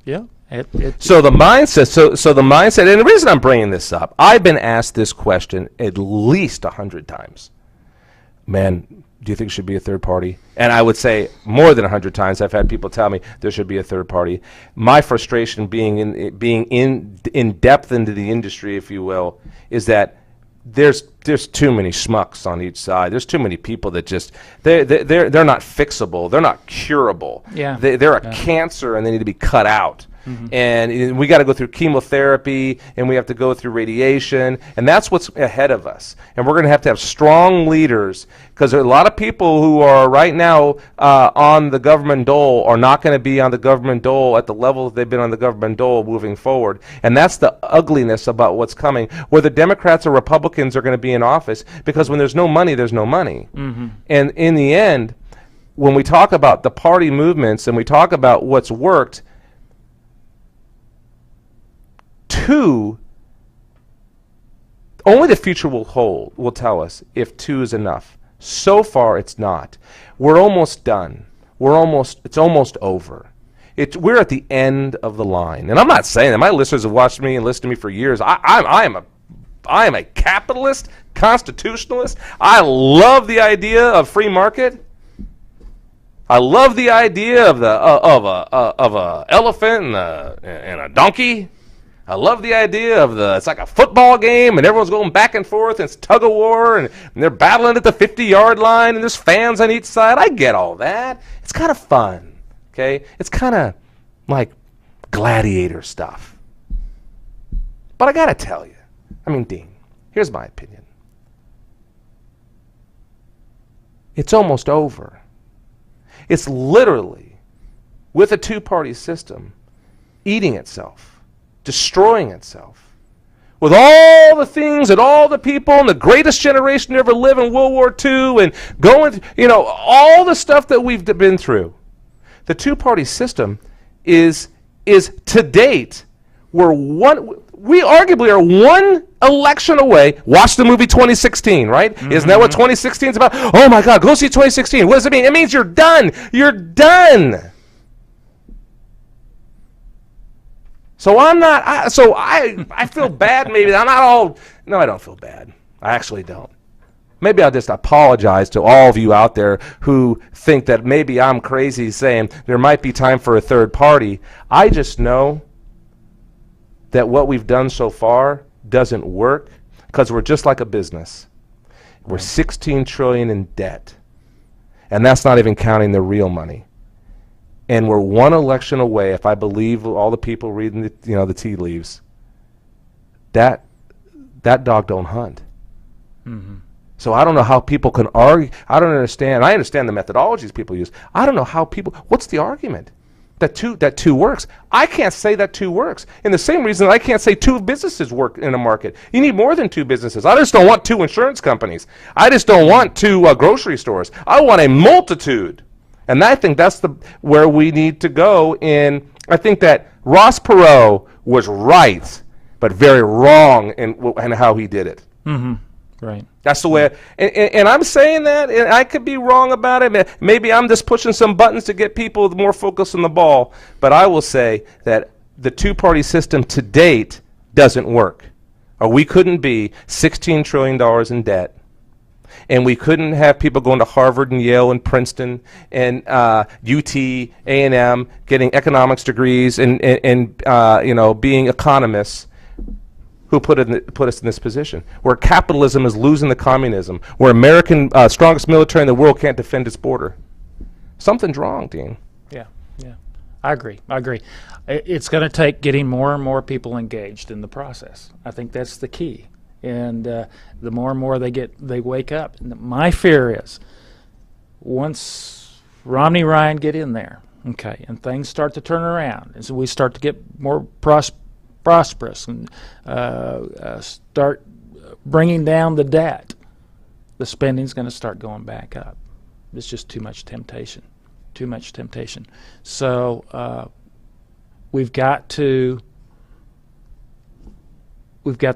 Yeah. So the mindset. So the mindset. And the reason I'm bringing this up, I've been asked this question at least 100 times. Man, do you think it should be a third party? And I would say more than 100 times I've had people tell me there should be a third party. My frustration being in depth into the industry, if you will, is that there's too many schmucks on each side. There's too many people that just they're not fixable. They're not curable. Yeah. They're a cancer and they need to be cut out. And we got to go through chemotherapy, and we have to go through radiation, and that's what's ahead of us. And we're going to have strong leaders, because there are a lot of people who are right now on the government dole are not going to be on the government dole at the level that they've been on the government dole moving forward. And that's the ugliness about what's coming, whether Democrats or Republicans are going to be in office, because when there's no money, there's no money. And in the end, when we talk about the party movements and we talk about what's worked, only the future will tell us if two is enough. So far, it's not. We're almost done. It's almost over. We're at the end of the line. And I'm not saying that. My listeners have watched me and listened to me for years. I am a capitalist, constitutionalist. I love the idea of free market. I love the idea of a elephant and a donkey. I love the idea of it's like a football game and everyone's going back and forth and it's tug of war and they're battling at the 50-yard line and there's fans on each side. I get all that. It's kind of fun, okay? It's kind of like gladiator stuff. But I got to tell you, Dean, here's my opinion. It's almost over. It's literally, with a two-party system, eating itself. Destroying itself. With all the things that all the people in the greatest generation to ever live in World War II and going, all the stuff that we've been through. The two-party system is to date, we arguably are one election away. Watch the movie 2016, right? Isn't that what 2016 is about? Oh my God, go see 2016. What does it mean? It means you're done. You're done. So I feel bad maybe. I'm not all, no, I don't feel bad. I actually don't. Maybe I'll just apologize to all of you out there who think that maybe I'm crazy saying there might be time for a third party. I just know that what we've done so far doesn't work because we're just like a business. We're $16 trillion in debt. And that's not even counting the real money. And we're one election away, if I believe all the people reading the tea leaves, that dog don't hunt. So I don't know how people can argue. I don't understand. I understand the methodologies people use. I don't know how what's the argument? That two works. I can't say that two works. And the same reason I can't say two businesses work in a market. You need more than two businesses. I just don't want two insurance companies. I just don't want two grocery stores. I want a multitude. And I think that's where we need to go. And I think that Ross Perot was right, but very wrong in how he did it. Right. That's the way. And I'm saying that, and I could be wrong about it. Maybe I'm just pushing some buttons to get people more focused on the ball. But I will say that the two-party system to date doesn't work. Or we couldn't be $16 trillion in debt, and we couldn't have people going to Harvard and Yale and Princeton and UT, A&M, getting economics degrees and being economists who put us in this position, where capitalism is losing the communism, where American strongest military in the world can't defend its border. Something's wrong, Dean. Yeah. I agree. It's going to take getting more and more people engaged in the process. I think that's the key. And the more and more they wake up. And my fear is once Romney Ryan get in there, okay, and things start to turn around, and so we start to get more prosperous and start bringing down the debt, the spending's going to start going back up. It's just too much temptation. So we've got to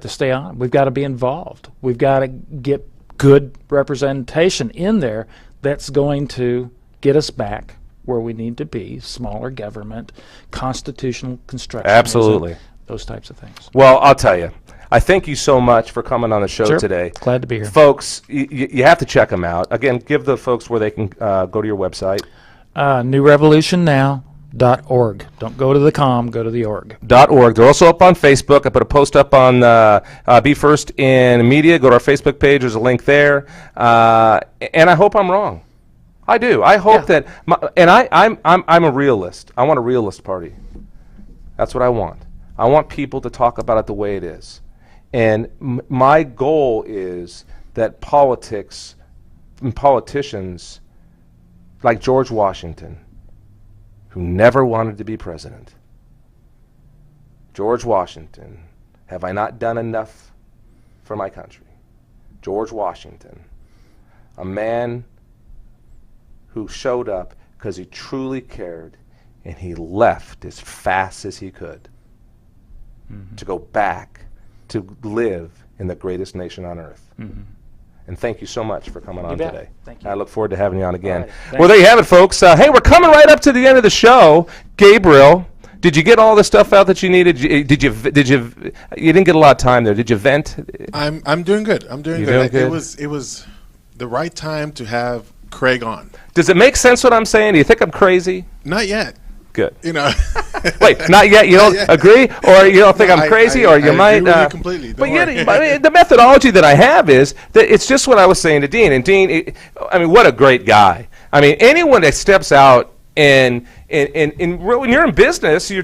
stay on. We've got to be involved. We've got to get good representation in there that's going to get us back where we need to be: smaller government, constitutional construction. Absolutely. Those types of things. Well, I'll tell you, I thank you so much for coming on the show today. Glad to be here. Folks, you have to check them out. Again, give the folks where they can go to your website. NewRevolutionNow.org. Don't go to the com, go to the org. .org. They're also up on Facebook. I put a post up on Be First in Media. Go to our Facebook page. There's a link there. And I hope I'm wrong. I do. I hope that. I'm a realist. I want a realist party. That's what I want. I want people to talk about it the way it is. And my goal is that politics and politicians like George Washington, who never wanted to be president. George Washington, have I not done enough for my country? George Washington, a man who showed up because he truly cared, and he left as fast as he could to go back to live in the greatest nation on earth. And thank you so much for coming on today. Thank you. I look forward to having you on again. Right, well, there you have it, folks. Hey, we're coming right up to the end of the show. Gabriel, did you get all the stuff out that you needed? You didn't get a lot of time there. Did you vent? I'm doing good. I'm doing You're good. doing good? It was the right time to have Craig on. Does it make sense what I'm saying? Do you think I'm crazy? Not yet. Good. You know. Wait, not yet? You don't agree? Or you don't think I'm crazy? Or you might... agree with you completely. But yet, the methodology that I have is that it's just what I was saying to Dean. And Dean, what a great guy. Anyone that steps out and when you're in business, you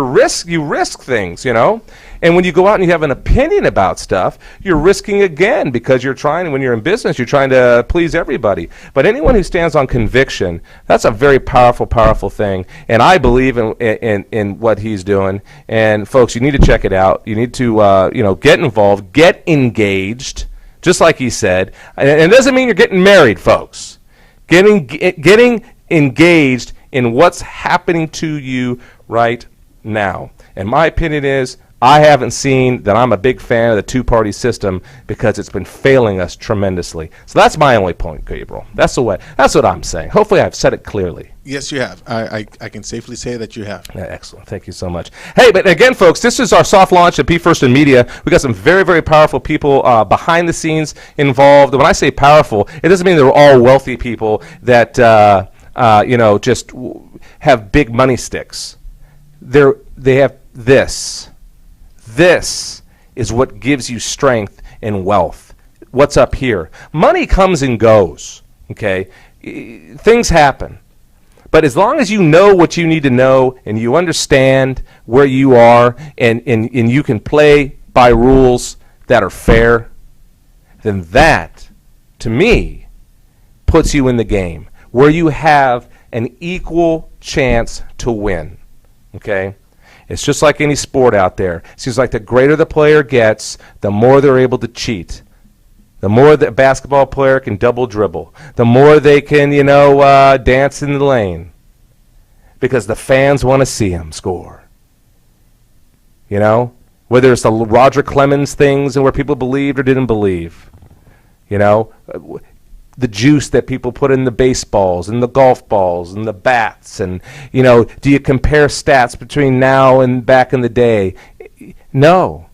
risk things, And when you go out and you have an opinion about stuff, you're risking again because when you're in business, you're trying to please everybody. But anyone who stands on conviction, that's a very powerful, powerful thing. And I believe in what he's doing. And folks, you need to check it out. You need to get involved, get engaged, just like he said. And it doesn't mean you're getting married, folks. Getting engaged in what's happening to you right now. And my opinion is, I haven't seen that I'm a big fan of the two-party system because it's been failing us tremendously. So that's my only point, Gabriel. That's what I'm saying. Hopefully I've said it clearly. Yes, you have. I can safely say that you have. Yeah, excellent. Thank you so much. Hey, but again, folks, this is our soft launch at Be First in Media. We got some very, very powerful people behind the scenes involved. When I say powerful, it doesn't mean they're all wealthy people that just have big money sticks. They have this. This is what gives you strength and wealth. What's up here? Money comes and goes, okay? Things happen. But as long as you know what you need to know and you understand where you are and you can play by rules that are fair, then that, to me, puts you in the game where you have an equal chance to win, okay? It's just like any sport out there. It seems like the greater the player gets, the more they're able to cheat. The more the basketball player can double dribble. The more they can, dance in the lane. Because the fans want to see him score. Whether it's the Roger Clemens things and where people believed or didn't believe. the juice that people put in the baseballs and the golf balls and the bats, and do you compare stats between now and back in the day? No,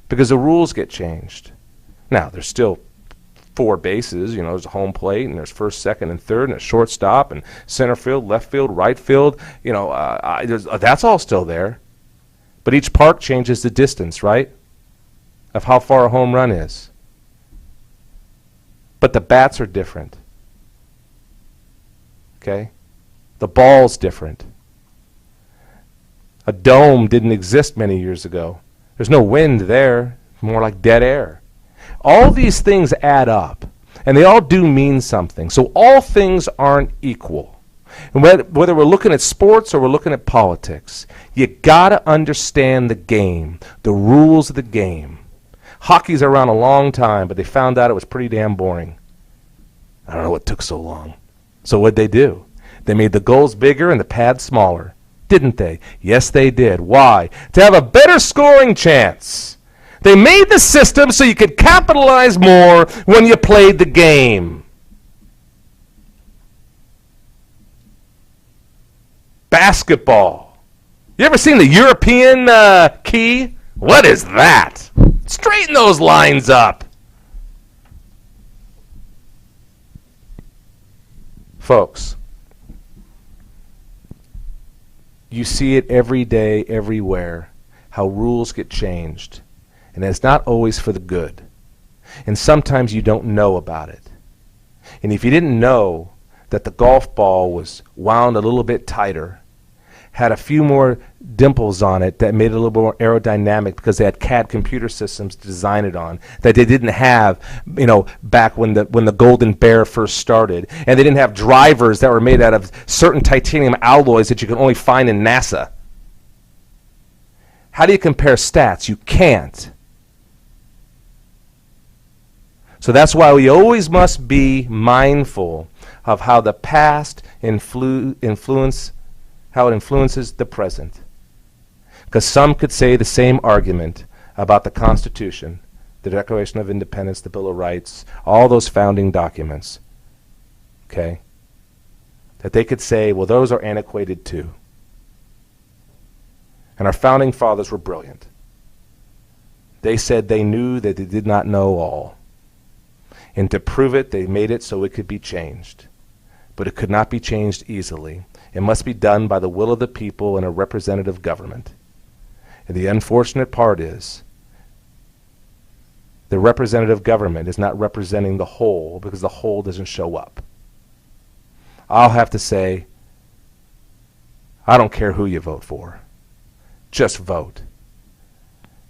because the rules get changed. Now there's still 4 bases, there's a home plate, and there's first, second, and third, and a shortstop, and center field, left field, right field. That's all still there. But each park changes the distance, right, of how far a home run is. But the bats are different. Okay? The ball's different. A dome didn't exist many years ago. There's no wind there, more like dead air. All these things add up, and they all do mean something. So all things aren't equal. And whether we're looking at sports or we're looking at politics, you got to understand the game, the rules of the game. Hockey's around a long time, but they found out it was pretty damn boring. I don't know what took so long. So what'd they do? They made the goals bigger and the pads smaller. Didn't they? Yes, they did. Why? To have a better scoring chance. They made the system so you could capitalize more when you played the game. Basketball. You ever seen the European key? What is that? Straighten those lines up. Folks, you see it every day, everywhere, how rules get changed. And it's not always for the good. And sometimes you don't know about it. And if you didn't know that the golf ball was wound a little bit tighter, had a few more dimples on it that made it a little more aerodynamic because they had CAD computer systems to design it on that they didn't have, back when the Golden Bear first started, and they didn't have drivers that were made out of certain titanium alloys that you can only find in NASA. How do you compare stats? You can't. So that's why we always must be mindful of how the past influences the present. Because some could say the same argument about the Constitution, the Declaration of Independence, the Bill of Rights, all those founding documents. Okay? That they could say, well, those are antiquated too. And our founding fathers were brilliant. They said they knew that they did not know all. And to prove it, they made it so it could be changed. But it could not be changed easily. It must be done by the will of the people in a representative government. And the unfortunate part is the representative government is not representing the whole because the whole doesn't show up. I'll have to say, I don't care who you vote for. Just vote.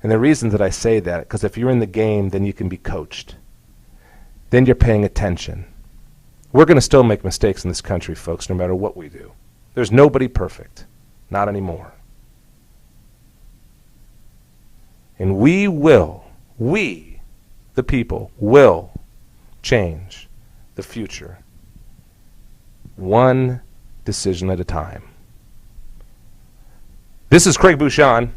And the reason that I say that, because if you're in the game, then you can be coached. Then you're paying attention. We're going to still make mistakes in this country, folks, no matter what we do. There's nobody perfect. Not anymore. And we, the people, will change the future. One decision at a time. This is Craig Bushon.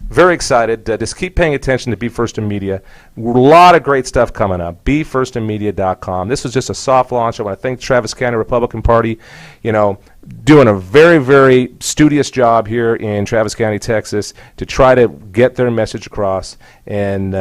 Very excited. Just keep paying attention to Be First in Media. A lot of great stuff coming up. BeFirstInMedia.com. This was just a soft launch. I want to thank the Travis County Republican Party, doing a very, very studious job here in Travis County, Texas, to try to get their message across. And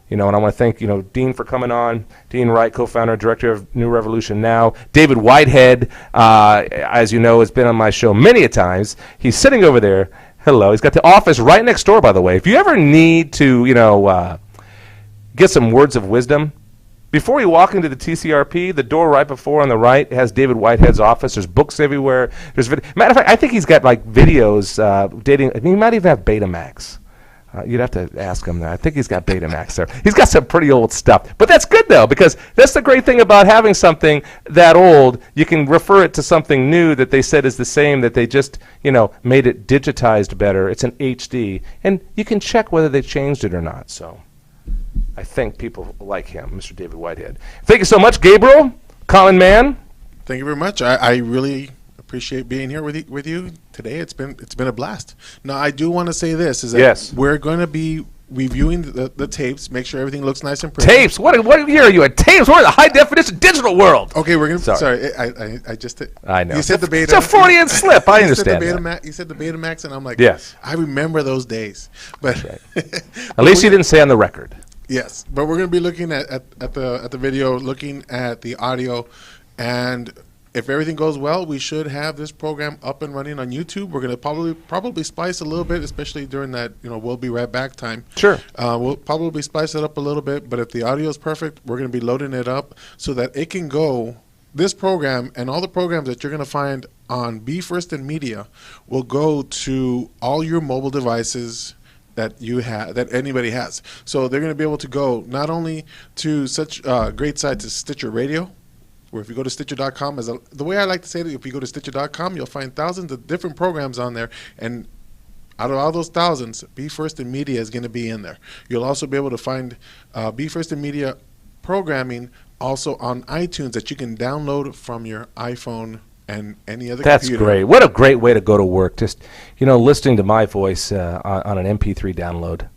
and I want to thank Dean for coming on. Dean Wright, co-founder, director of New Revolution Now. David Whitehead, as you know, has been on my show many a times. He's sitting over there. Hello. He's got the office right next door, by the way. If you ever need to, get some words of wisdom, before you walk into the TCRP, the door right before on the right has David Whitehead's office. There's books everywhere. Matter of fact, I think he's got videos dating. I mean, he might even have Betamax. You'd have to ask him that. I think he's got Betamax there. He's got some pretty old stuff. But that's good, though, because that's the great thing about having something that old. You can refer it to something new that they said is the same, that they just, made it digitized better. It's an HD. And you can check whether they changed it or not. So I think people like him, Mr. David Whitehead. Thank you so much, Gabriel, Common Man. Thank you very much. I really appreciate being here with you today. It's been a blast. Now, I do want to say this, is that yes, we're going to be reviewing the tapes, make sure everything looks nice and pretty. Tapes? What year are you at? Tapes? We're in the high definition digital world. Okay, we're gonna. Sorry. I just. I know. You said the beta. It's a Freudian slip. I understand. You said the Betamax, and I'm like, yes. I remember those days. But right. At least you didn't say on the record. Yes, but we're going to be looking at the video, looking at the audio, and if everything goes well, we should have this program up and running on YouTube. We're going to probably splice a little bit, especially during that we'll be right back time. Sure. We'll probably spice it up a little bit, but if the audio is perfect, we're going to be loading it up so that it can go. This program and all the programs that you're going to find on Be First in Media will go to all your mobile devices that you have, that anybody has. So they're going to be able to go not only to such great sites as Stitcher Radio, where if you go to Stitcher.com, the way I like to say it, if you go to Stitcher.com, you'll find thousands of different programs on there, and out of all those thousands, Be First in Media is going to be in there. You'll also be able to find Be First in Media programming also on iTunes that you can download from your iPhone and any other That's computer. great. What a great way to go to work. Just, listening to my voice on an MP3 download.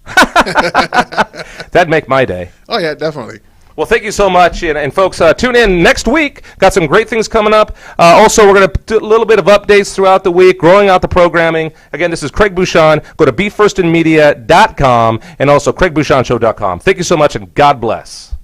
That'd make my day. Oh, yeah, definitely. Well, thank you so much. And folks, tune in next week. Got some great things coming up. Also, we're going to do a little bit of updates throughout the week, growing out the programming. Again, this is Craig Bushon. Go to BeFirstInMedia.com and also CraigBushonShow.com. Thank you so much, and God bless.